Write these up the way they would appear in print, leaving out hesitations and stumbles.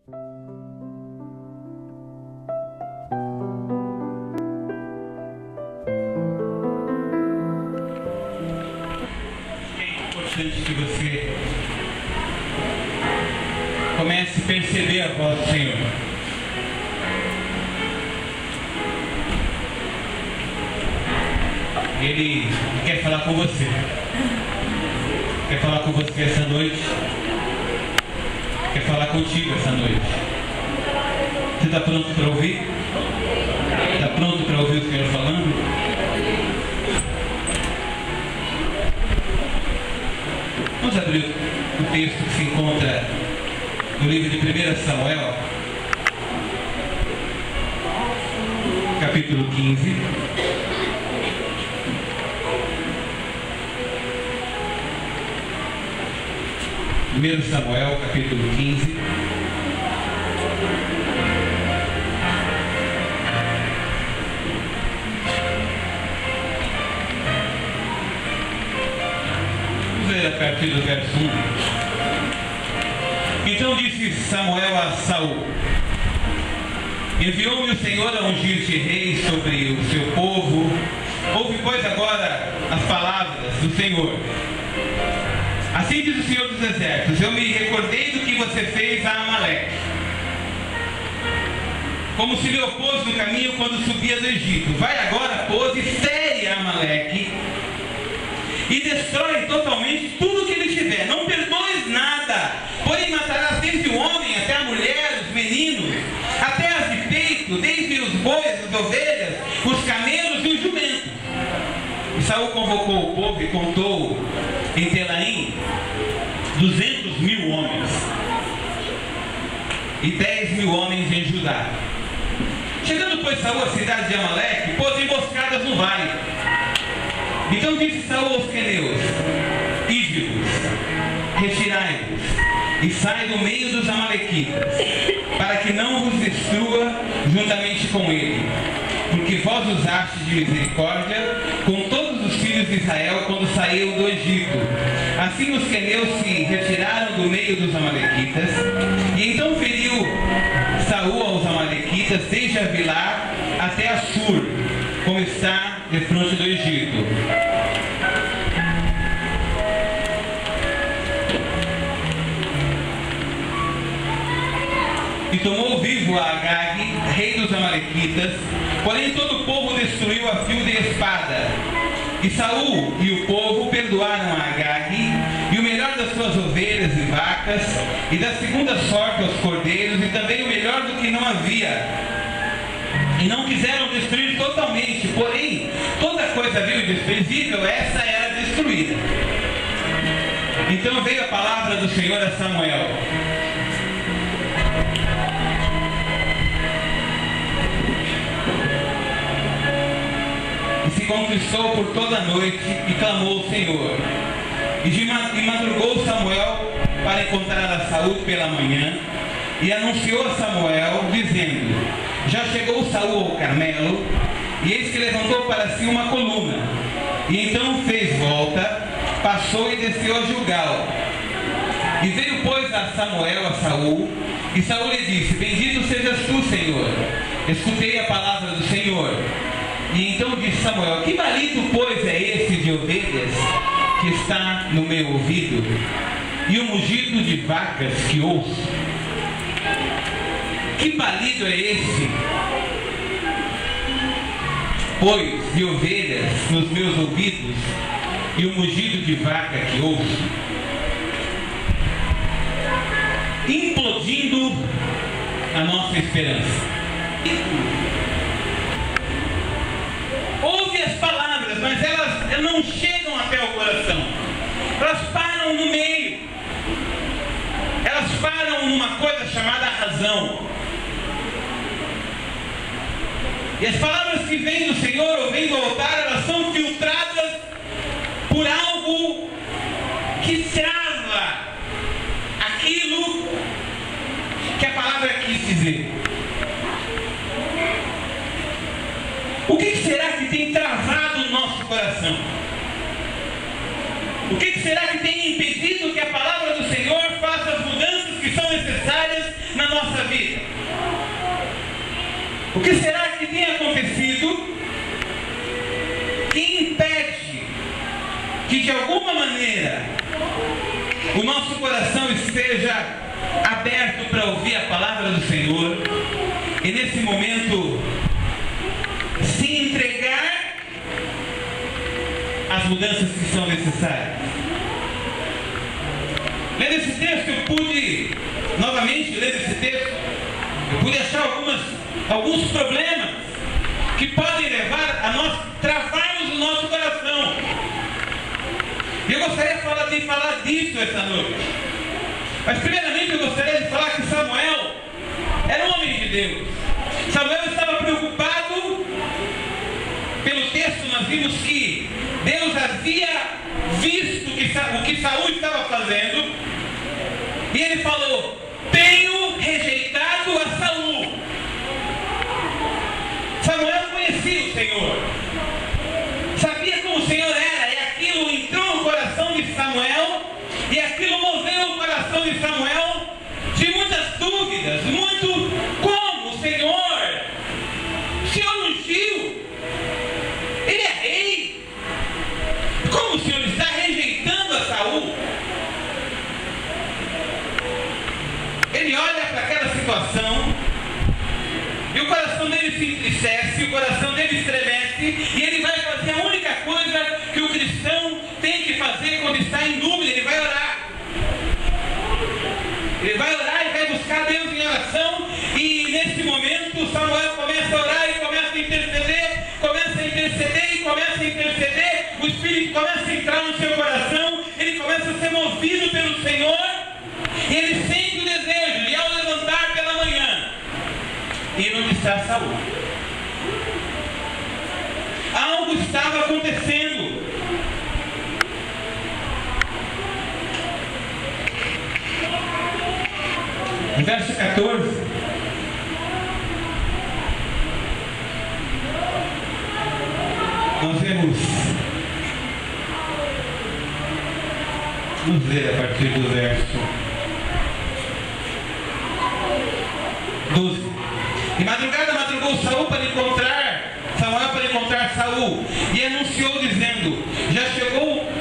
Que você comece a perceber a voz do Senhor. Ele quer falar com você. Quer falar com você essa noite. Quer falar contigo essa noite. Você está pronto para ouvir? Está pronto para ouvir o Senhor falando? Vamos abrir o texto que se encontra no livro de 1 Samuel, capítulo 15. Primeiro Samuel, capítulo 15. A partir do verso 1. Então disse Samuel a Saul: enviou-me o Senhor a ungir-te rei sobre o seu povo. Ouve, pois, agora as palavras do Senhor. Assim diz o Senhor dos Exércitos: eu me recordei do que você fez a Amaleque, como se lhe opôs no caminho quando subia do Egito. Vai agora, pois, e fere a Amaleque e destrói totalmente tudo que ele tiver. Não perdoes nada, porém matarás desde o homem até a mulher, os meninos, até as de peito, desde os bois, as ovelhas, os camelos e os jumentos. E Saul convocou o povo e contou em Telaim 200.000 homens e 10.000 homens em Judá. Chegando, pois, Saul à cidade de Amaleque, pôs emboscadas no vale. Então disse Saul aos queneus: ide-vos, retirai-vos e sai do meio dos amalequitas, para que não vos destrua juntamente com ele, porque vós usastes de misericórdia com todos os filhos de Israel quando saíram do Egito. Assim os queneus se retiraram do meio dos amalequitas, e então feriu Saul aos amalequitas desde Avilá até Assur, como está defronte do Egito. E tomou vivo a Agag, rei dos amalequitas, porém todo o povo destruiu a fio de espada. E Saul e o povo perdoaram a Agag, e o melhor das suas ovelhas e vacas, e da segunda sorte aos cordeiros, e também o melhor do que não havia. E não quiseram destruir totalmente, porém, toda coisa vil e desprezível, essa era destruída. Então veio a palavra do Senhor a Samuel: e se conquistou por toda a noite, e clamou ao Senhor. E madrugou Samuel para encontrar a Saul pela manhã, e anunciou a Samuel, dizendo: já chegou Saul ao Carmelo, e eis que levantou para si uma coluna. E então fez volta, passou e desceu a Gilgal. E veio, pois, a Samuel a Saul, e Saul lhe disse: bendito sejas tu, Senhor, escutei a palavra do Senhor. E então disse Samuel: que balido, pois, é esse de ovelhas que está no meu ouvido, e o mugido de vacas que ouço? Que balido é esse, pois, de ovelhas nos meus ouvidos, e o mugido de vaca que ouço? Implodindo a nossa esperança. Ouve as palavras, mas elas não chegam até o coração. Elas param no meio. Elas param numa coisa chamada razão. E as palavras que vêm do Senhor ou vêm do altar, elas são filtradas por algo que trava aquilo que a palavra quis dizer. O que será que tem travado o nosso coração? O que será que tem impedido que a palavra do Senhor faça as mudanças que são necessárias na nossa vida. O que será que tem acontecido que impede que de alguma maneira o nosso coração esteja aberto para ouvir a palavra do Senhor e nesse momento se entregar às mudanças que são necessárias? Lendo esse texto, eu pude, novamente lendo esse texto, eu pude achar alguns problemas que podem levar a nós travarmos o nosso coração. E eu gostaria de falar disso essa noite. Mas primeiramente eu gostaria de falar que Samuel era um homem de Deus. Samuel estava preocupado. Pelo texto nós vimos que Deus havia visto o que Saul estava fazendo. E ele falou: tenho rejeitado a Saul. Samuel conhecia o Senhor, sabia como o Senhor era, e aquilo entrou no coração de Samuel, e aquilo moveu o coração de Samuel de muitas dúvidas, como o Senhor ungiu, ele é rei, como o Senhor está rejeitando a Saul? Ele olha para aquela situação, e o coração dele se entristece, o coração dele estremece, e ele vai fazer a única coisa que o cristão tem que fazer quando está em dúvida: ele vai orar. Ele vai orar e vai buscar Deus em oração, e nesse momento Samuel começa a orar e começa a interceder, o Espírito começa a entrar no seu coração, ele começa a ser movido pelo Senhor, e ele sente o desejo de, ao levantar pela manhã, ir onde está Saul. Algo estava acontecendo. No verso 14, nós vemos, vamos ler a partir do verso 12. De madrugada madrugou Samuel para encontrar Saul, e anunciou dizendo: já chegou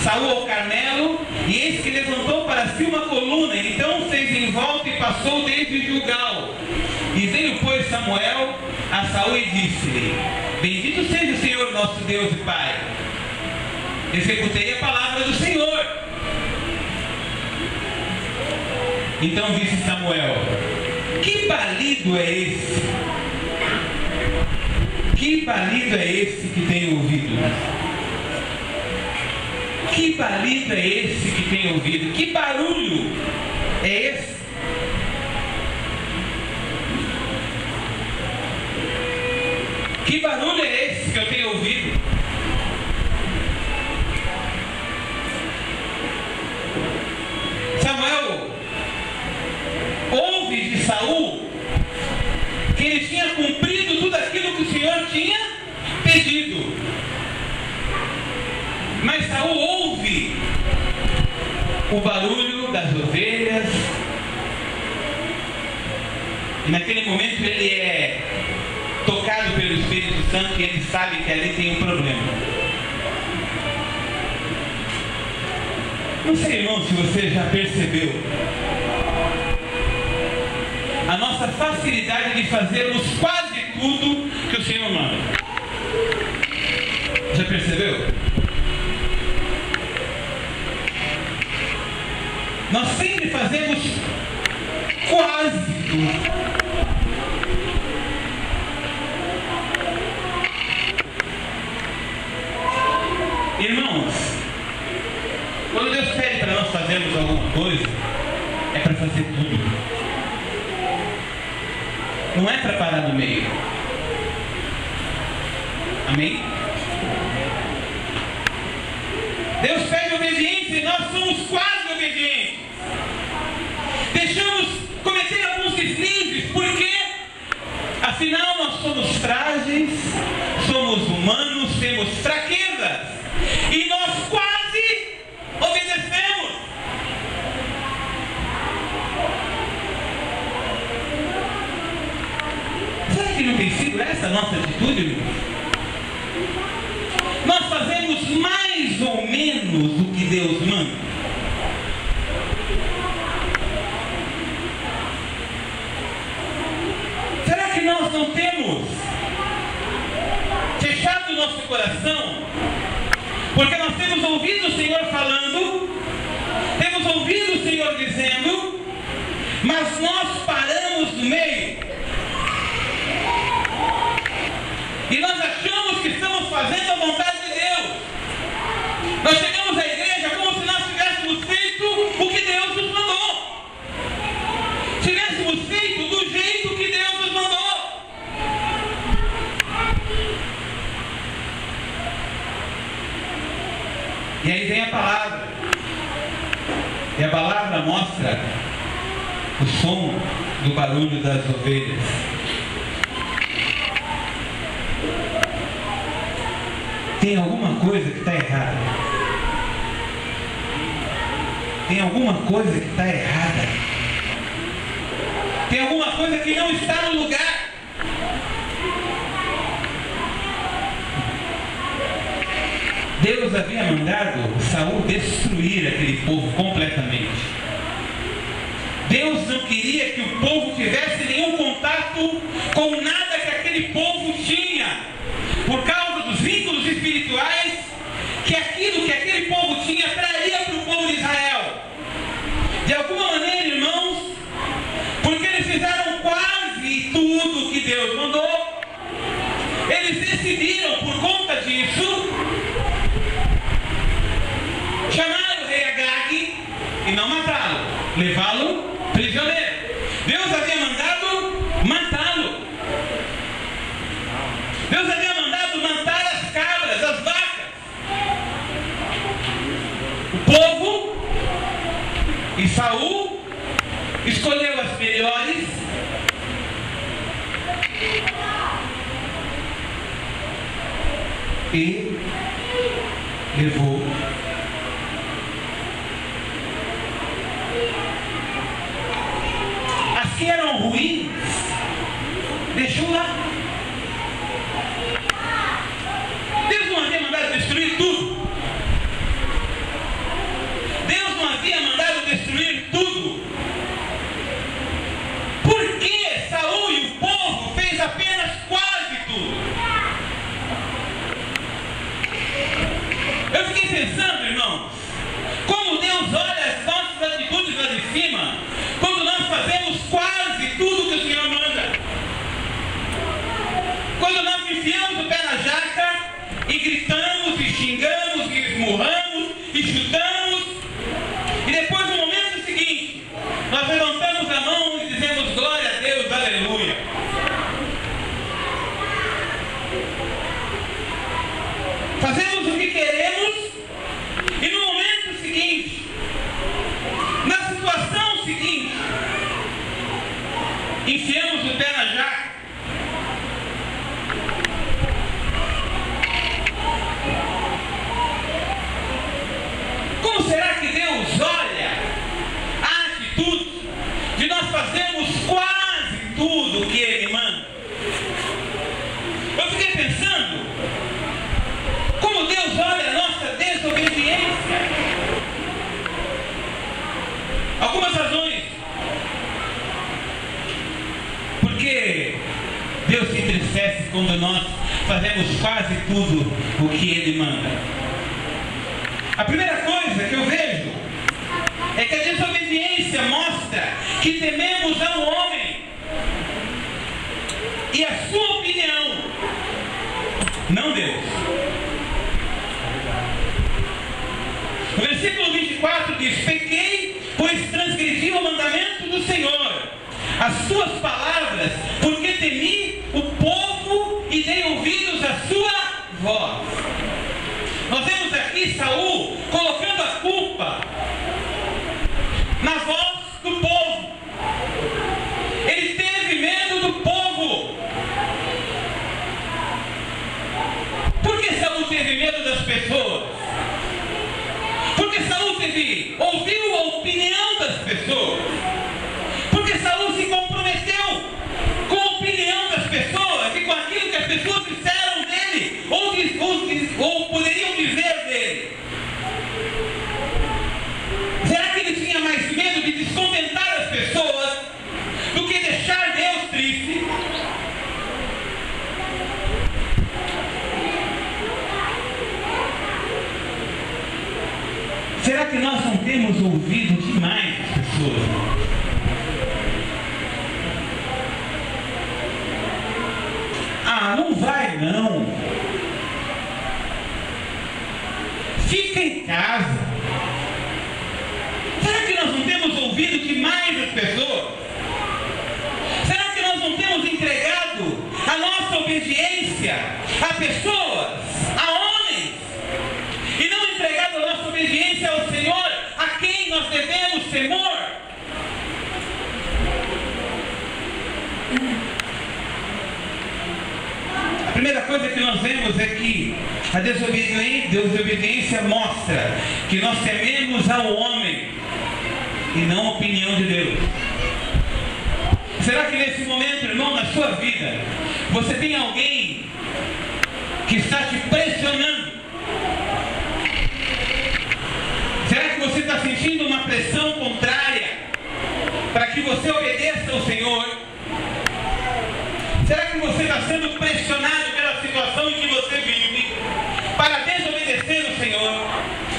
Saul ao Carmelo, e eis que levantou para si uma coluna. Então fez em volta e passou desde Gilgal. E veio, pois, Samuel a Saul e disse-lhe: bendito seja o Senhor nosso Deus e Pai, executei a palavra do Senhor. Então disse Samuel: que balido é esse? Que balido é esse que tenho ouvido? Que balido é esse que tenho ouvido? Que barulho é esse? Que barulho é esse que eu tenho ouvido? Samuel ouve de Saul que ele tinha cumprido tudo aquilo que o Senhor tinha pedido. Mas Saul ouve o barulho das ovelhas, e naquele momento ele é tocado pelo Espírito Santo, e ele sabe que ali tem um problema. Não sei, irmão, se você já percebeu a nossa facilidade de fazermos quase tudo que o Senhor manda. Já percebeu? Nós sempre fazemos quase tudo. Irmãos, quando Deus pede para nós fazermos alguma coisa, é para fazer tudo. Não é para parar no meio. Amém? Deus pede obediência e nós somos quase obedientes. Deixamos cometer alguns deslizes, porque afinal nós somos frágeis, somos humanos, temos fraquezas, e nós quase obedecemos. que não tem sido essa a nossa atitude, irmãos? Nós fazemos mais ou menos o que Deus manda. Será que nós não temos fechado o nosso coração? Porque nós temos ouvido o Senhor falando, temos ouvido o Senhor dizendo, mas nós paramos no meio. E nós achamos que estamos fazendo a vontade de Deus. Nós chegamos à igreja como se nós tivéssemos feito o que Deus nos mandou. Tivéssemos feito do jeito que Deus nos mandou. E aí vem a palavra. E a palavra mostra o som do barulho das ovelhas. Tem alguma coisa que está errada. Tem alguma coisa que está errada. Tem alguma coisa que não está no lugar. Deus havia mandado Saul destruir aquele povo completamente. Deus não queria que o povo tivesse nenhum contato com nada que aquele povo tinha, por causa dos vínculos espirituais que aquilo que aquele povo tinha traria para o povo de Israel. De alguma maneira, irmãos, porque eles fizeram quase tudo que Deus mandou, eles decidiram, por conta disso, chamar o rei Agag e não matá-lo, levá-lo prisioneiro. Deus havia mandado matá-lo. Deus havia mandado matar as cabras, as vacas. O povo e Saul escolheu as melhores e levou. As que eram ruins, deixou lá. Deus não havia mandado destruir tudo. Deus não havia mandado destruir tudo. Por que Saul e o povo fez apenas quase tudo? Eu fiquei pensando, irmãos, como Deus olha as nossas atitudes lá de cima, quando nós fazemos quase tudo que o Senhor manda. Quando nós enfiamos o pé na jaca e gritamos, e xingamos, e esmurramos, e chutamos, e depois no momento seguinte, nós levantamos a mão e dizemos glória a Deus, aleluia. Fazemos o que queremos, e no momento seguinte, na situação seguinte, enfiamos o pé na jaca. Como será que Deus olha a atitude de nós fazermos quase tudo o que Ele manda? Eu fiquei pensando como Deus olha a nossa desobediência. Algumas razões. Porque Deus se entristece quando nós fazemos quase tudo o que Ele manda. A primeira coisa que eu vejo é que a desobediência mostra que tememos ao homem e a sua opinião, não Deus. O versículo 24 diz: pequei, pois transgredi o mandamento do Senhor, as suas palavras, porque temi o povo e dei ouvidos à sua voz. Nós vemos aqui Saul colocando a culpa na voz do povo. Ele teve medo do povo. Por que Saul teve medo das pessoas? Porque Saul ouviu a opinião das pessoas. Porque Saul se comprometeu com a opinião das pessoas. pessoas disseram dele, ou poderiam dizer dele? Será que ele tinha mais medo de descontentar as pessoas do que deixar Deus triste? Será que nós não temos ouvido demais as pessoas? Ah, não vai não. Fica em casa. Será que nós não temos ouvido demais as pessoas? Será que nós não temos entregado a nossa obediência a pessoas, a homens, e não entregado a nossa obediência ao Senhor, a quem nós devemos temor? A primeira coisa que nós vemos é que a desobediência mostra que nós tememos ao homem e não a opinião de Deus. Será que nesse momento, irmão, na sua vida, você tem alguém que está te pressionando? Será que você está sentindo uma pressão contrária para que você obedeça ao Senhor? Será que você está sendo pressionado pela situação em que você vive para desobedecer ao Senhor?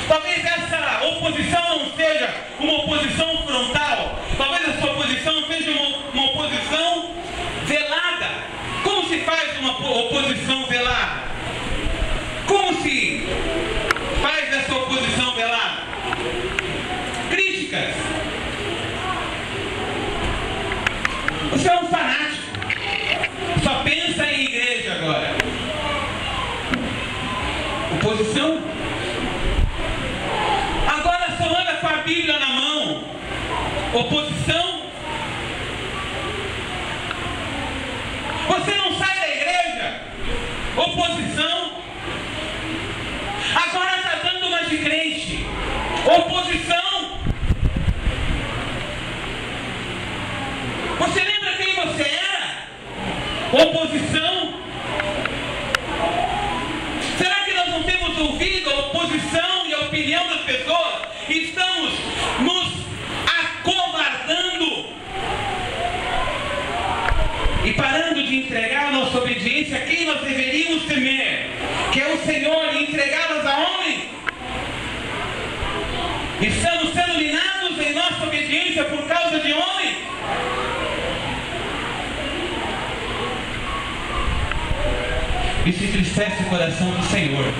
Talvez essa oposição não seja uma oposição frontal. Talvez essa oposição seja uma oposição velada. Como se faz uma oposição velada? Como se faz essa oposição velada? Críticas. Você é um fanático. Só pensa em igreja agora. Oposição. Agora só anda com a Bíblia na mão. Oposição. Você não sai da igreja. Oposição. Agora está dando uma de crente. Oposição. Você lembra quem você era? Oposição. Será que nós não temos ouvido a oposição e a opinião das pessoas e estamos nos acovardando e parando de entregar a nossa obediência a quem nós deveríamos temer, que é o Senhor, e entregá-las a homens? Estamos sendo minados em nossa obediência por causa de homens? Isso entristece o coração do Senhor.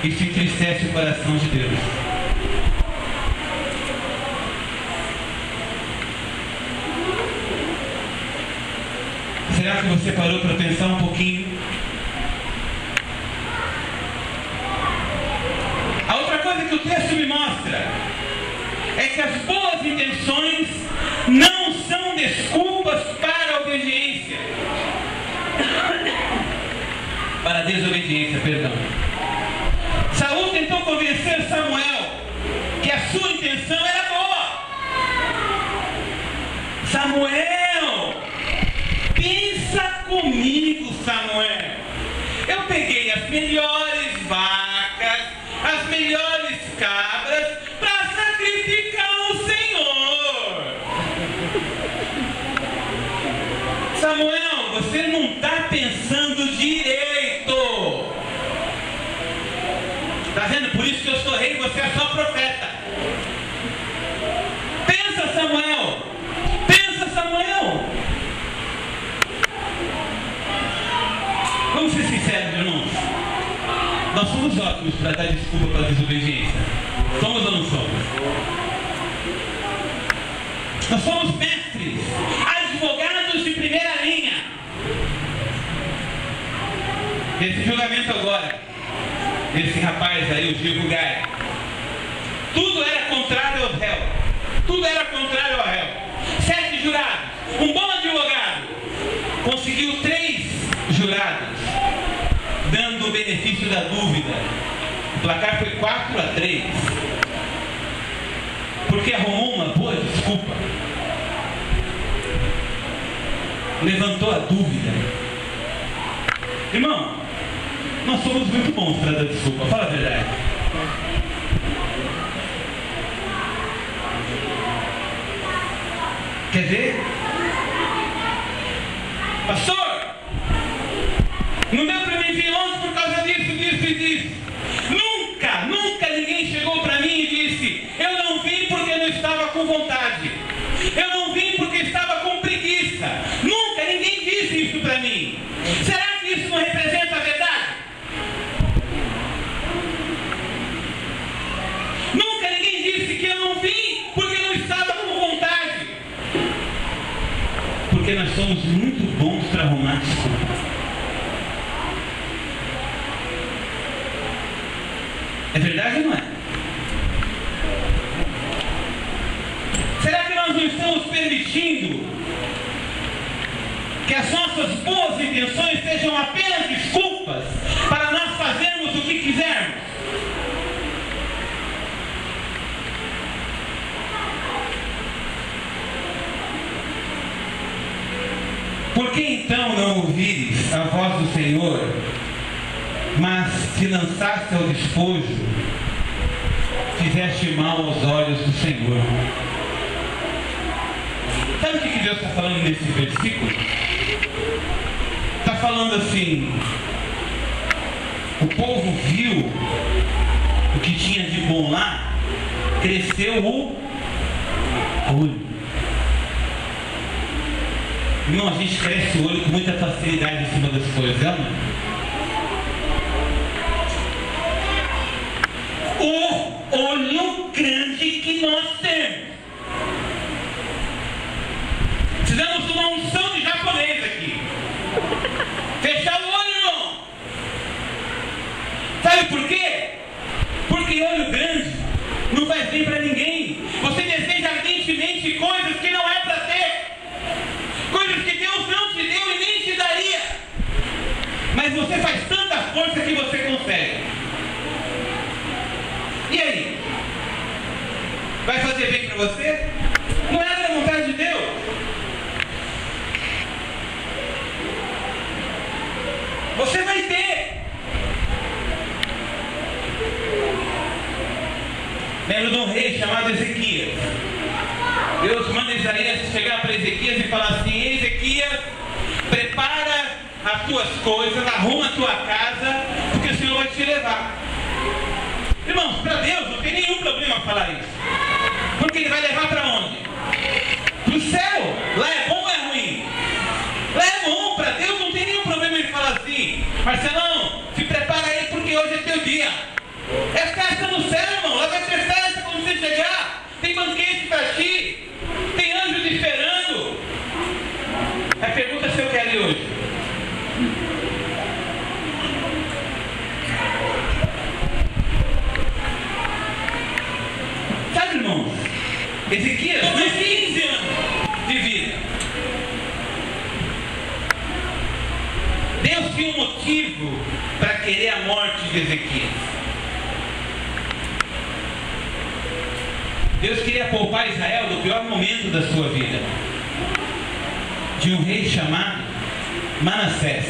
Isso entristece o coração de Deus. Será que você parou para pensar um pouquinho? A outra coisa que o texto me mostra é que as boas intenções não são desculpas para a obediência. Para a desobediência, perdão. Saul tentou convencer Samuel que a sua intenção era boa. Samuel, pensa comigo, Samuel. Eu peguei as melhores vacas, as melhores cabras para sacrificar o Senhor. Samuel, você não está pensando direito. Está vendo? Por isso que eu sou rei e você é só profeta. Pensa, Samuel. Pensa, Samuel. Vamos ser sinceros, irmãos. Nós somos ótimos para dar desculpa para a desobediência. Somos ou não somos? Nós somos mestres, advogados de primeira linha. Esse julgamento agora, esse rapaz aí, o Diego Gaia, tudo era contrário ao réu. Tudo era contrário ao réu. 7 jurados. Um bom advogado conseguiu 3 jurados, dando o benefício da dúvida. O placar foi 4-3. Porque arrumou uma boa desculpa. levantou a dúvida. Irmão, nós somos muito bons para dar desculpa, fala a verdade. Quer ver? Pastor, não deu para mim vir ontem por causa disso, disso e disso. Nunca ninguém chegou para mim e disse: eu não vim porque não estava com vontade, eu não vim porque estava com preguiça. Nunca ninguém disse isso para mim. Será que isso não representa a verdade? Nunca ninguém disse que eu não vim porque não estava com vontade. Porque nós somos muito bons para arrumar desculpa. É verdade ou não é? Será que nós não estamos permitindo que as nossas boas intenções sejam apenas desculpas para nós fazermos o que quisermos? Por que então não ouvires a voz do Senhor, mas te lançaste ao despojo, fizeste mal aos olhos do Senhor? Sabe o que Deus está falando nesse versículo? Está falando assim: o povo viu o que tinha de bom lá, cresceu o olho. Irmão, a gente cresce o olho com muita facilidade em cima das coisas, não? O olho grande que nós temos. Precisamos de uma unção de japonês aqui. Fechar o olho, irmão. Sabe por quê? Porque olho grande não faz bem para ninguém. Você deseja ardentemente coisas que não é para ter. Coisas que Deus não te deu e nem te daria. Mas você faz tanta força que você consegue. E aí? Vai fazer bem para você? Não é da vontade de Deus. Você vai ter. Lembro de um rei chamado Ezequias. Deus manda Isaías chegar para Ezequias e falar assim: Ezequias, prepara as tuas coisas, arruma a tua casa, porque o Senhor vai te levar. Irmãos, para Deus não tem nenhum problema falar isso. Porque Ele vai levar para onde? Para o céu. Lá é bom ou é ruim? Lá é bom. Para Deus não tem nenhum problema Ele falar assim: Marcelão, se prepara aí porque hoje é teu dia. É festa no céu, irmão. Lá vai ter festa quando você chegar. Tem banquete para ti. Tem anjo te esperando. A pergunta se eu quero ir hoje. Sabe, irmãos, Ezequias tem 15 anos de vida. Deus tinha um motivo para querer a morte de Ezequias. Deus queria poupar Israel do pior momento da sua vida, de um rei chamado Manassés,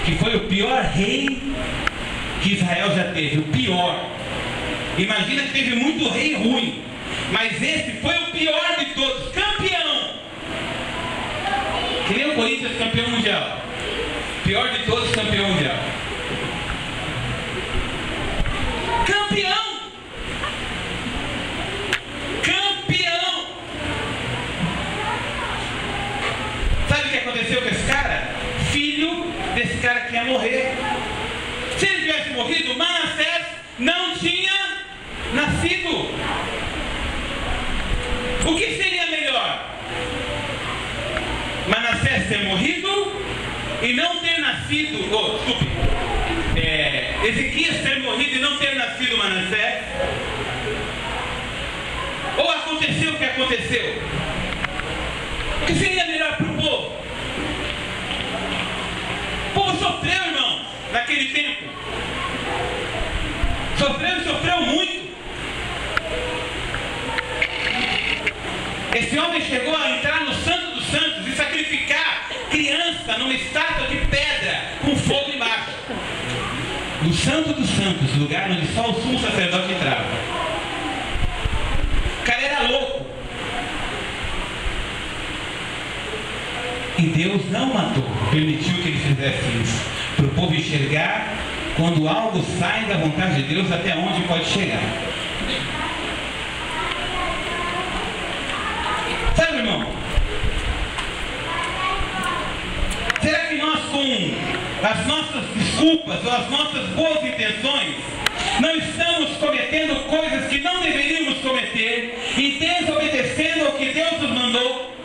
que foi o pior rei que Israel já teve, o pior. Imagina que teve muito rei ruim, mas esse foi o pior de todos, campeão. Que nem o Corinthians, campeão mundial. Pior de todos, campeão mundial. Campeão! Campeão! Sabe o que aconteceu com esse cara? Filho desse cara que ia morrer. Se ele tivesse morrido, Manassés não tinha nascido. O que seria melhor? Manassés ter morrido e não ter nascido, Ezequias ter morrido e não ter nascido Manassés? Ou aconteceu o que aconteceu? O que seria melhor para o povo? O povo sofreu, irmão, naquele tempo. Sofreu e sofreu muito. Esse homem chegou a entrar no Santo dos sacrificar criança numa estátua de pedra com fogo embaixo. No Santo dos Santos, lugar onde só o sumo sacerdote entrava. O cara era louco. E Deus não matou, permitiu que ele fizesse isso, para o povo enxergar quando algo sai da vontade de Deus até onde pode chegar. Sabe, irmão? Será que nós, com as nossas desculpas ou as nossas boas intenções, não estamos cometendo coisas que não deveríamos cometer e desobedecendo ao que Deus nos mandou?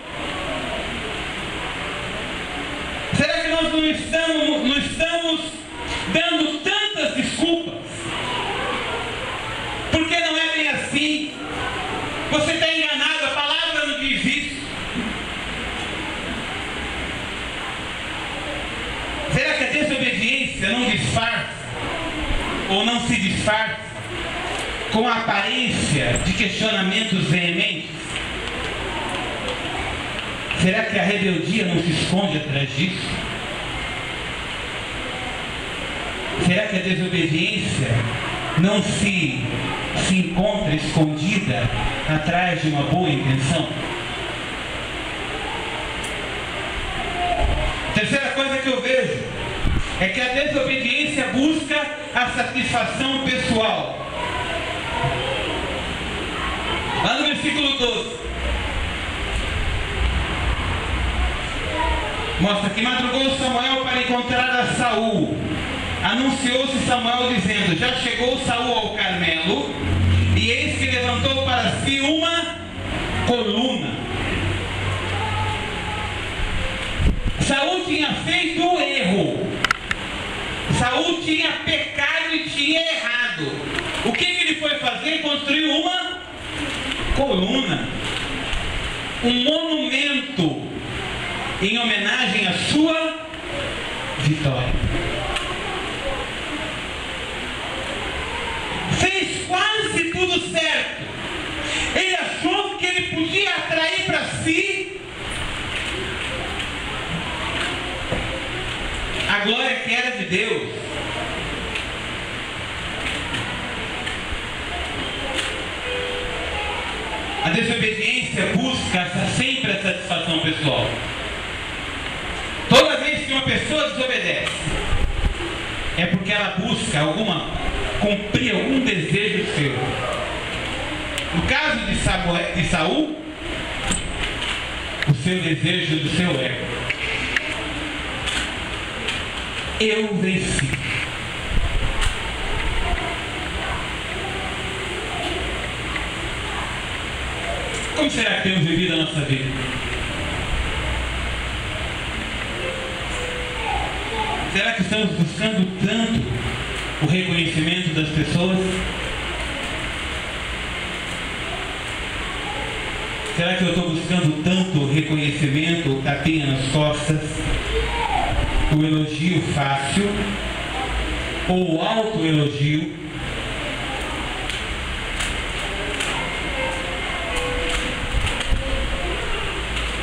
Será que nós não estamos dando tantas desculpas? Porque não é bem assim. Você está enganado, a palavra não diz isso. Será que a desobediência não disfarça, ou não se disfarça, com a aparência de questionamentos veementes? Será que a rebeldia não se esconde atrás disso? Será que a desobediência não se encontra escondida atrás de uma boa intenção? Terceira coisa que eu vejo é que a desobediência busca a satisfação pessoal. Lá no versículo 12. Mostra que madrugou Samuel para encontrar a Saul. Anunciou-se Samuel dizendo: já chegou Saul ao Carmelo, e eis que levantou para si uma coluna. Saul tinha feito um erro. Saul tinha pecado e tinha errado. O que ele foi fazer? Construiu uma coluna, um monumento em homenagem à sua vitória. Fez quase tudo certo. Ele achou que ele podia atrair para si a glória que era de Deus. A desobediência busca sempre a satisfação pessoal. Toda vez que uma pessoa desobedece, é porque ela busca cumprir algum desejo seu. No caso de Saul, o seu desejo do seu ego. Eu venci. Como será que temos vivido a nossa vida? Será que estamos buscando tanto o reconhecimento das pessoas? Será que eu estou buscando tanto o reconhecimento, o tapinha nas costas, o elogio fácil, ou o autoelogio?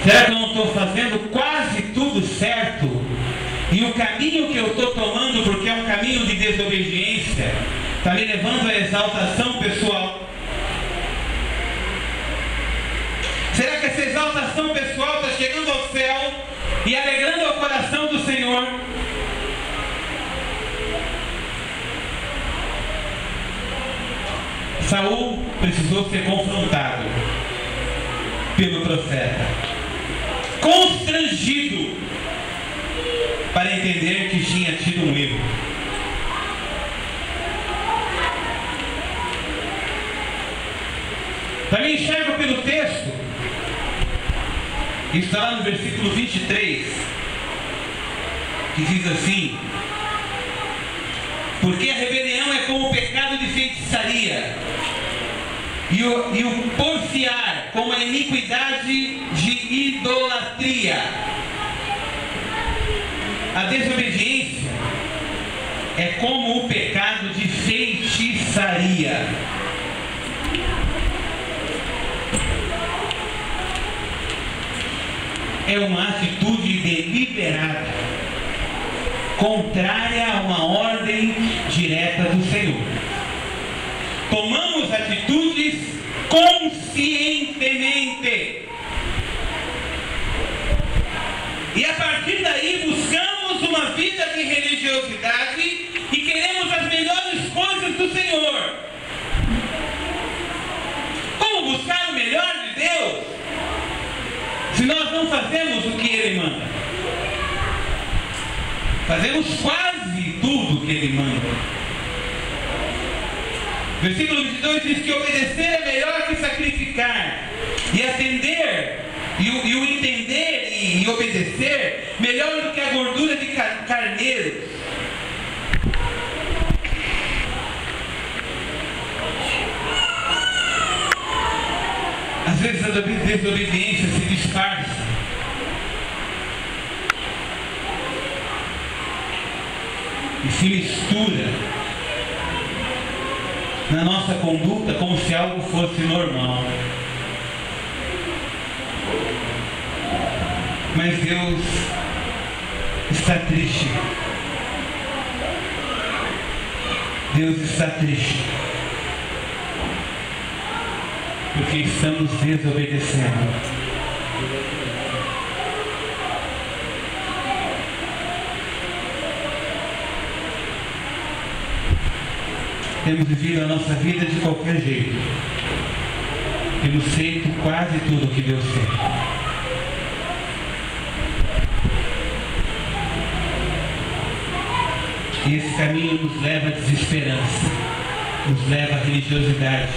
Será que eu não estou fazendo quase tudo certo? E o caminho que eu estou tomando, porque é um caminho de desobediência, está me levando à exaltação pessoal? Será que essa exaltação pessoal está chegando ao céu e alegrando o coração do Senhor? Saul precisou ser confrontado pelo profeta, constrangido, para entender que tinha tido um erro. Também enxergo pelo texto, está lá no versículo 23, que diz assim: porque a rebelião é como o pecado de feitiçaria, e o porfiar como a iniquidade de idolatria. A desobediência é como o pecado de feitiçaria. é uma atitude deliberada, contrária a uma ordem direta do Senhor. Tomamos atitudes conscientemente. E a partir daí buscamos uma vida de religiosidade e queremos as melhores coisas do Senhor. Como buscar o melhor de Deus se nós não fazemos o que Ele manda? Fazemos quase tudo o que Ele manda. Versículo 22 diz que obedecer é melhor que sacrificar, e atender e o entender e obedecer melhor do que a gordura de carneiros. Às vezes a desobediência se disfarça e se mistura na nossa conduta como se algo fosse normal. Mas Deus está triste. Deus está triste porque estamos desobedecendo. Temos vivido a nossa vida de qualquer jeito. Temos feito quase tudo o que Deus quer. E esse caminho nos leva à desesperança, nos leva à religiosidade,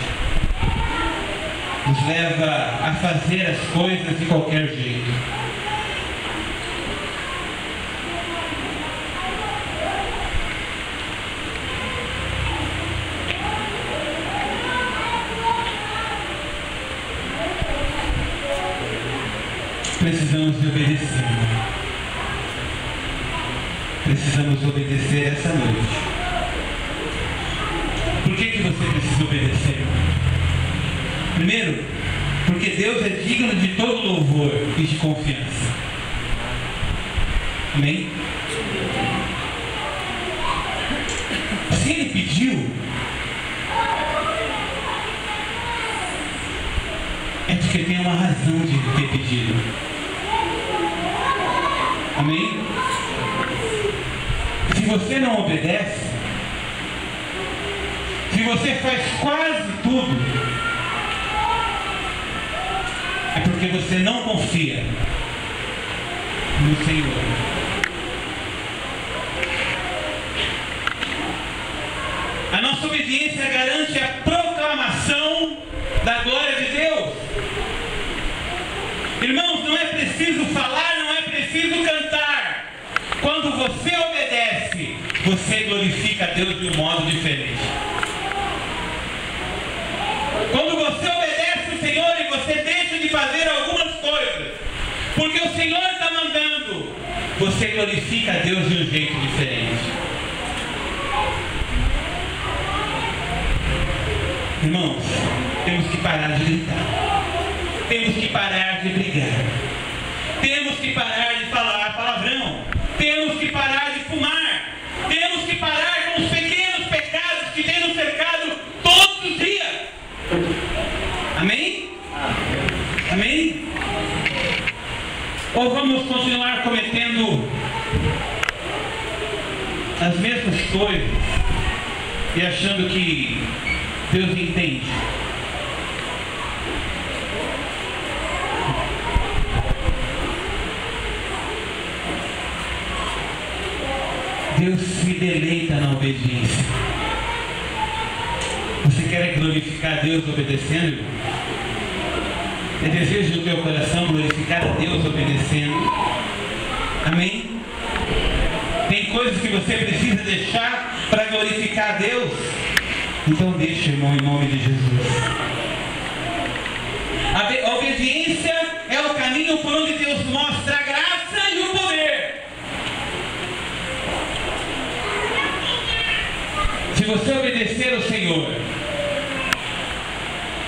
nos leva a fazer as coisas de qualquer jeito. Precisamos de obedecer. Precisamos obedecer essa noite. Por que você precisa obedecer? Primeiro, porque Deus é digno de todo louvor e de confiança. Amém? Se Ele pediu, é porque tem uma razão de ter pedido. Amém? Se você não obedece, se você faz quase tudo, é porque você não confia no Senhor. A nossa obediência garante a proclamação da glória de Deus. Irmãos, não é preciso falar, não é preciso cantar. Quando você obedece, você glorifica a Deus de um modo diferente. Quando você obedece o Senhor e você deixa de fazer algumas coisas, porque o Senhor está mandando, você glorifica a Deus de um jeito diferente. Irmãos, temos que parar de gritar. Temos que parar de brigar. Temos que parar de falar palavrão. Temos que parar de fumar. Temos que parar com os pequenos pecados que têm nos cercado todos os dias. Amém? Amém? Ou vamos continuar cometendo as mesmas coisas e achando que Deus entende? Deus se deleita na obediência. Você quer glorificar a Deus obedecendo? É desejo do teu coração glorificar a Deus obedecendo? Amém? Tem coisas que você precisa deixar para glorificar a Deus? Então deixa, irmão, em nome de Jesus. A obediência é o caminho por onde Deus mostra a graça e o poder. Se você obedecer ao Senhor,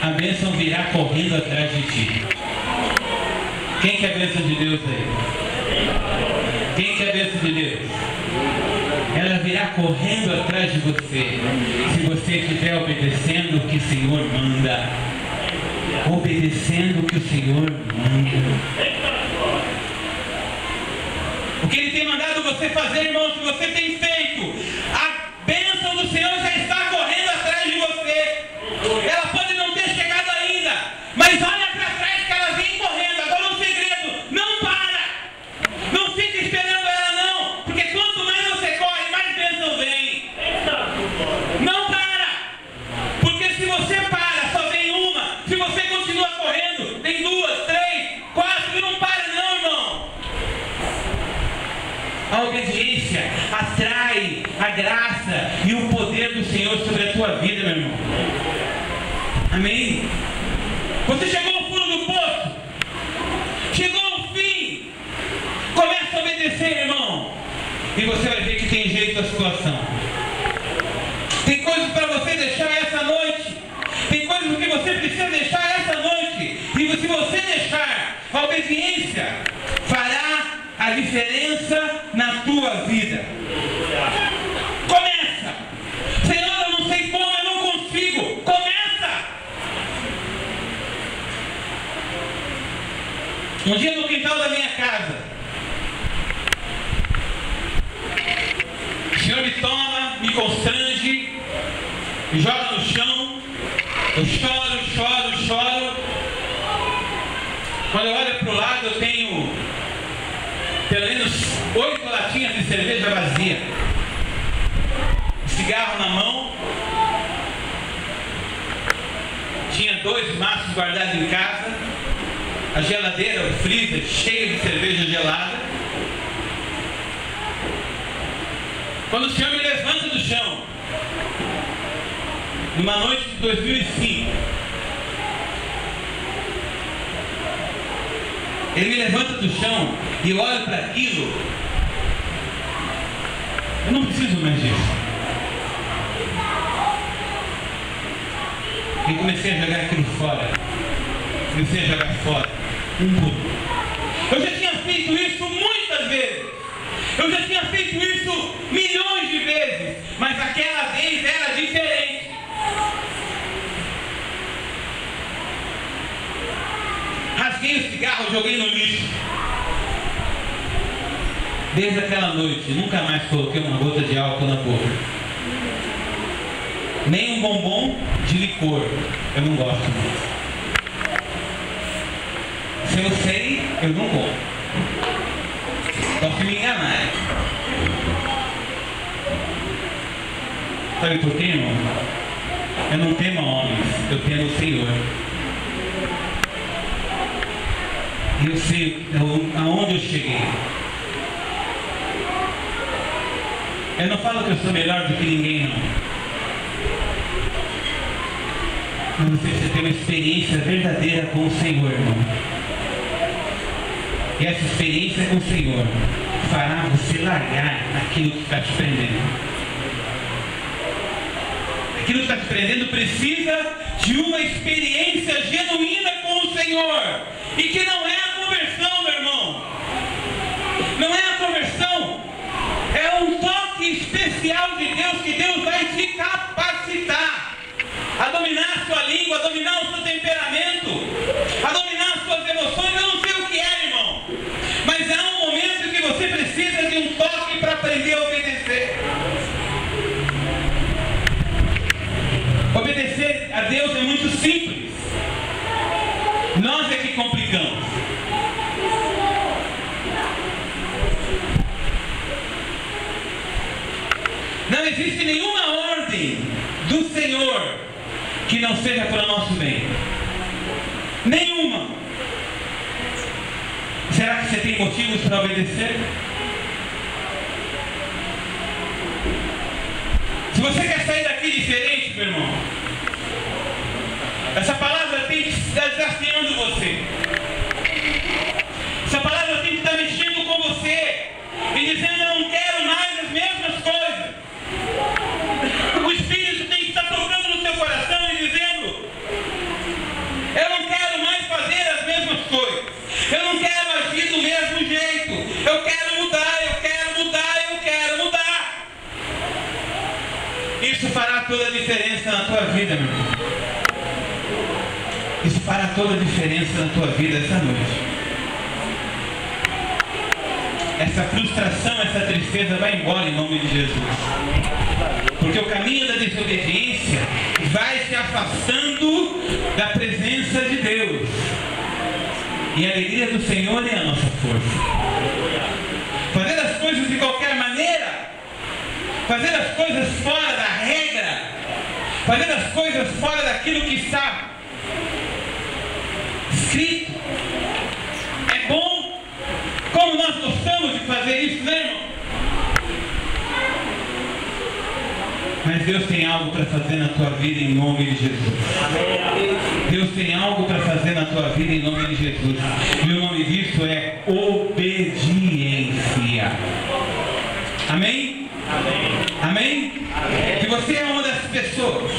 a bênção virá correndo atrás de ti. Quem quer a bênção de Deus aí? Quem quer a bênção de Deus? Ela virá correndo atrás de você, se você estiver obedecendo o que o Senhor manda. Obedecendo o que o Senhor manda. O que Ele tem mandado você fazer, irmão, se você tem feito, a bênção do Senhor já está correndo atrás de você. Ela pode não ter chegado ainda, mas olha para trás que ela vem correndo. Agora um segredo, não para. Não fica esperando ela não, porque quanto mais você corre, mais bênção vem. Não para, porque se você para, só vem uma. Se você continua correndo, tem 2, 3, 4 e não para não, irmão. A obediência atrai a graça e o poder do Senhor sobre a tua vida, meu irmão. Amém? Você chegou ao fundo do poço, chegou ao fim, começa a obedecer, irmão, e você vai ver que tem jeito a situação. Tem coisas para você deixar essa noite, tem coisas que você precisa deixar essa noite, e se você deixar, a obediência fará a diferença na tua vida. Começa. Senhor, eu não sei como, eu não consigo. Começa. Um dia no quintal da minha casa, o Senhor me toma, me constrange, me joga no chão. Eu choro. Quando eu olho para o lado, eu tenho pelo menos 8 latinhas de cerveja vazia, cigarro na mão, tinha 2 maços guardados em casa, a geladeira, o freezer cheio de cerveja gelada. Quando o Senhor me levanta do chão, numa noite de 2005, Ele me levanta do chão e eu olho para aquilo. Eu não preciso mais disso. E comecei a jogar aquilo fora. Comecei a jogar fora. Um por um. Eu já tinha feito isso muitas vezes. Eu já tinha feito isso milhões de vezes. Mas aquela vez era diferente. Rasguei o cigarro, joguei no lixo. Desde aquela noite, nunca mais coloquei uma gota de álcool na boca. Nem um bombom de licor. Eu não gosto muito. Se eu sei, eu não como. Posso me enganar. Sabe por quê, irmão? Eu não temo a homens, eu temo o Senhor. E eu sei aonde eu cheguei. Eu não falo que eu sou melhor do que ninguém, não. Mas você precisa ter uma experiência verdadeira com o Senhor, irmão. E essa experiência com o Senhor fará você largar aquilo que está te prendendo. Aquilo que está te prendendo precisa de uma experiência genuína com o Senhor. E que não é a conversão, meu irmão. Não é a conversão. É um toque especial de Deus, que Deus vai te capacitar a dominar a sua língua, a dominar o seu temperamento, a dominar as suas emoções. Eu não sei o que é, irmão, mas há um momento que você precisa de um toque para aprender a obedecer. Obedecer a Deus é muito simples. Nós é que complicamos. Não existe nenhuma ordem do Senhor que não seja para o nosso bem. Nenhuma. Será que você tem motivos para obedecer? Se você quer sair daqui diferente, meu irmão, essa palavra tem que estar desafiando você. Essa palavra tem que estar mexendo com você e dizendo: eu não quero mais as mesmas coisas. O Espírito tem que estar tocando no seu coração e dizendo: eu não quero mais fazer as mesmas coisas. Eu não quero toda a diferença na tua vida, meu irmão. Isso fará toda a diferença na tua vida essa noite. Essa frustração, essa tristeza vai embora em nome de Jesus. Porque o caminho da desobediência vai se afastando da presença de Deus. E a alegria do Senhor é a nossa força. Fazer as coisas de qualquer maneira, fazer as coisas fora da regra, fazer as coisas fora daquilo que está escrito, é bom. Como nós gostamos de fazer isso, né, irmão? Mas Deus tem algo para fazer na tua vida em nome de Jesus. Deus tem algo para fazer na tua vida em nome de Jesus. E o nome disso é obediência. Amém? Amém? Se você é uma dessas pessoas,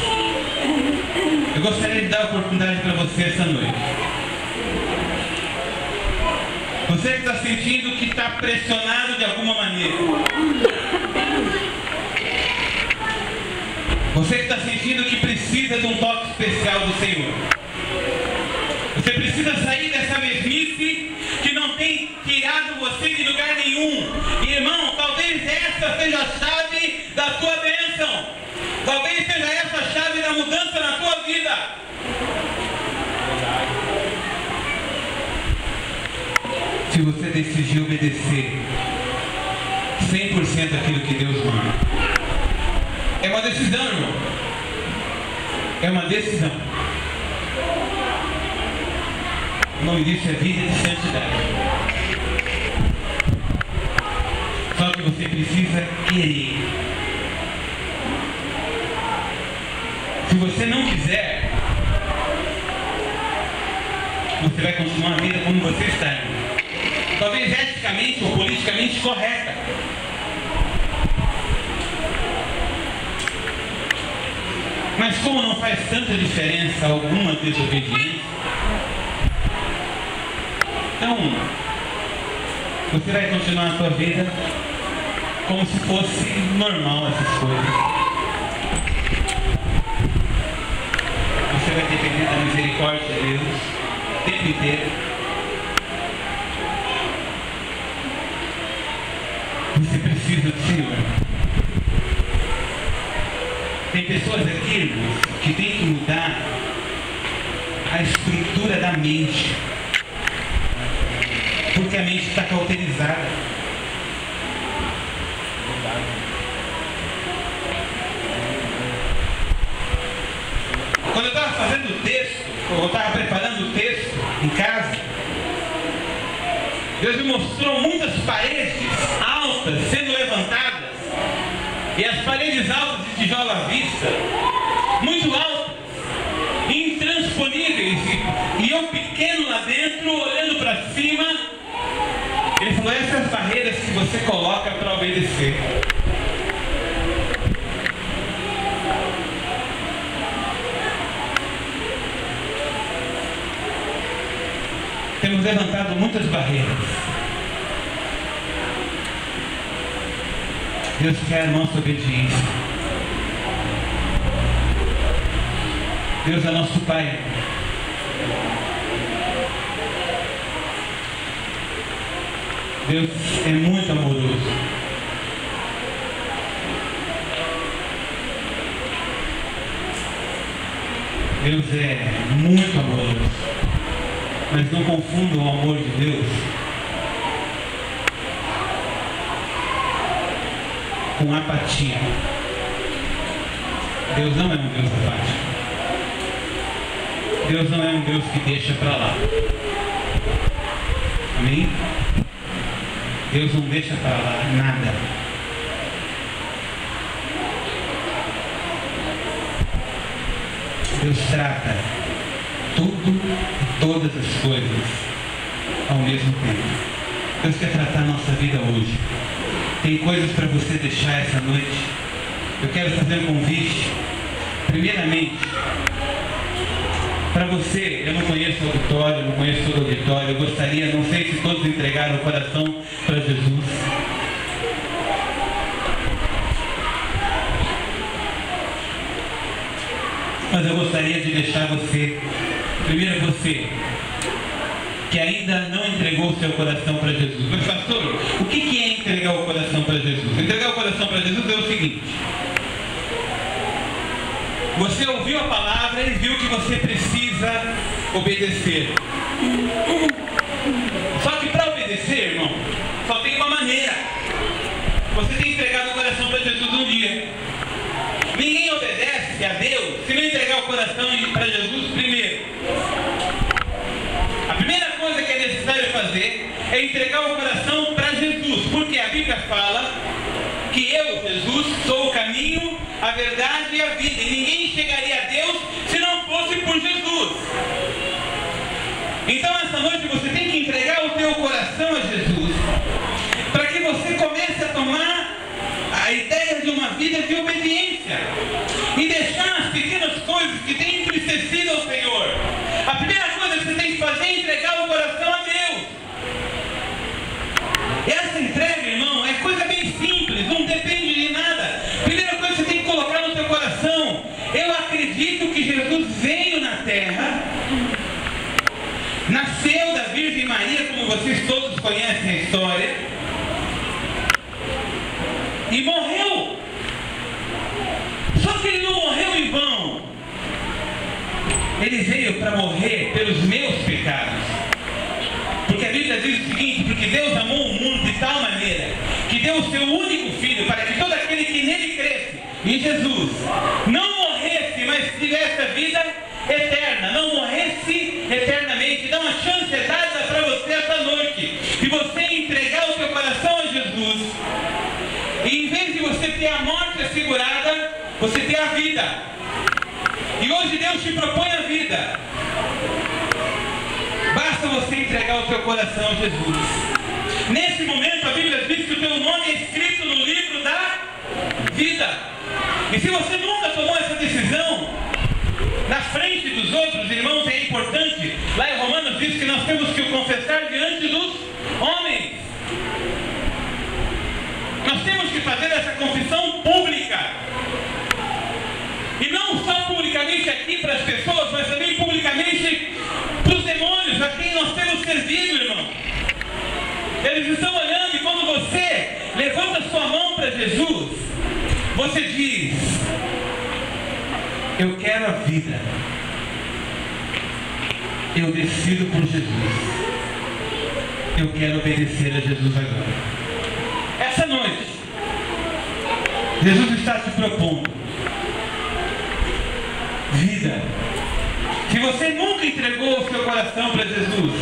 eu gostaria de dar a oportunidade para você essa noite. Você que está sentindo que está pressionado de alguma maneira. Você que está sentindo que precisa de um toque especial do Senhor. Você precisa sair dessa mesmice que não tem tirado você de lugar nenhum. E, irmão, talvez essa seja a chave da tua bênção. Talvez seja essa a chave da mudança na tua vida. Se você decidir obedecer 100% aquilo que Deus manda. É uma decisão, irmão. É uma decisão. O nome disso é vida de santidade. Só que você precisa querer. Se você não quiser, você vai continuar a vida como você está, irmão. Talvez eticamente ou politicamente correta. Mas como não faz tanta diferença alguma desobediência, então você vai continuar a sua vida como se fosse normal essas coisas. Você vai depender da misericórdia de Deus o tempo inteiro. Você precisa do Senhor. Tem pessoas aqui, irmãos, que tem que mudar a estrutura da mente. Porque a mente está cauterizada. Quando eu estava fazendo o texto, ou eu estava preparando o texto em casa, Deus me mostrou muitas paredes altas sendo levantadas. E as paredes altas de tijolo à vista, muito altas, intransponíveis, e eu pequeno lá dentro, olhando para cima. Ele falou, essas barreiras que você coloca para obedecer. Temos levantado muitas barreiras. Deus quer a nossa obediência. Deus é nosso Pai. Deus é muito amoroso. Deus é muito amoroso. Mas não confunda o amor de Deus com apatia. Deus não é um Deus apático. Deus não é um Deus que deixa para lá. Amém? Deus não deixa para lá nada. Deus trata tudo e todas as coisas ao mesmo tempo. Deus quer tratar a nossa vida hoje. Tem coisas para você deixar essa noite. Eu quero fazer um convite. Primeiramente, para você, eu não conheço o auditório, não conheço todo o auditório. Eu gostaria, não sei se todos entregaram o coração para Jesus. Mas eu gostaria de deixar você, primeiro você, que ainda não entregou o seu coração para Jesus. Mas pastor, o que é entregar o coração para Jesus? Entregar o coração para Jesus é o seguinte: você ouviu a palavra e viu que você precisa obedecer. Só que para obedecer, irmão, só tem uma maneira. Você tem que entregar o coração para Jesus um dia. Ninguém obedece a Deus se não entregar o coração para Jesus primeiro. A primeira coisa que é necessário fazer é entregar o coração para Jesus, porque a Bíblia fala que eu, Jesus, sou o caminho, a verdade e a vida, e ninguém chegaria a Deus se não fosse por Jesus. Então essa noite você tem que entregar o teu coração a Jesus, para que você comece a tomar a ideia de uma vida de obediência e deixar as pequenas coisas que têm entristecido ao Senhor. A primeira coisa que você tem que fazer é entregar o coração a Deus. Essa entrega, irmão, é coisa bem simples, não depende de nada. Primeira coisa que você tem que colocar no teu coração: eu acredito que Jesus veio na terra, nasceu da Virgem Maria, como vocês todos conhecem a história, e morreu. Só que ele não morreu em vão. Ele veio para morrer pelos meus pecados. Porque a Bíblia diz o seguinte: porque Deus amou o mundo de tal maneira que deu o seu único Filho, para que todo aquele que nele cresce, em Jesus, não morresse, mas tivesse a vida eterna, não morresse eternamente. Dá uma chance dada para você essa noite, de você entregar o teu coração a Jesus, e em vez de você ter a morte assegurada, você ter a vida. E hoje Deus te propõe a vida. Basta você entregar o teu coração a Jesus. Nesse momento a Bíblia diz que o teu nome é escrito no livro da vida. E se você nunca tomou essa decisão na frente dos outros, irmãos, é importante. Lá em Romanos diz que nós temos que o confessar diante dos homens. Nós temos que fazer essa confissão pública. E não só publicamente aqui para as pessoas, mas também publicamente para os demônios, a quem nós temos servido, irmão. Eles estão olhando, e quando você levanta sua mão para Jesus, você diz: eu quero a vida, eu decido por Jesus, eu quero obedecer a Jesus agora. Essa noite, Jesus está te propondo vida. Se você nunca entregou o seu coração para Jesus,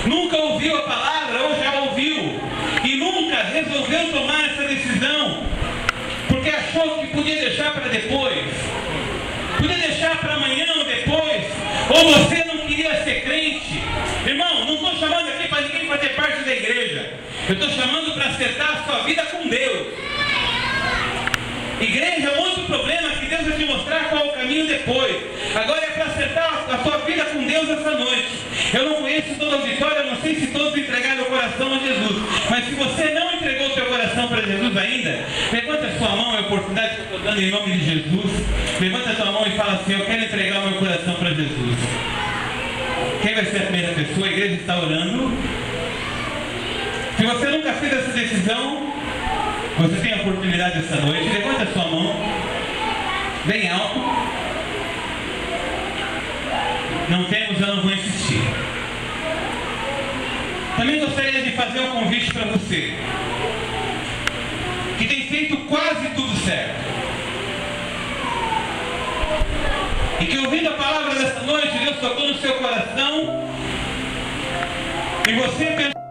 nunca ouviu a palavra ou já ouviu, e nunca resolveu tomar essa decisão, porque achou que podia deixar para depois, podia deixar para amanhã ou depois, ou você não queria ser crente, irmão, não estou chamando aqui para ninguém fazer parte da igreja, eu estou chamando para acertar a sua vida com Deus. Igreja é um outro problema que Deus vai te mostrar qual é o caminho depois. Agora é para acertar a sua vida com Deus essa noite. Eu não conheço toda a auditória, eu não sei se todos entregaram o coração a Jesus. Mas se você não entregou o seu coração para Jesus ainda, levanta a sua mão, é a oportunidade que eu estou dando em nome de Jesus. Levanta a sua mão e fala assim: eu quero entregar o meu coração para Jesus. Quem vai ser a primeira pessoa? A igreja está orando. Se você nunca fez essa decisão, você tem a oportunidade essa noite. Levanta a sua mão bem alto. Não temos, eu não vou insistir. Também gostaria de fazer um convite para você que tem feito quase tudo certo, e que, ouvindo a palavra dessa noite, Deus tocou no seu coração e você pensou: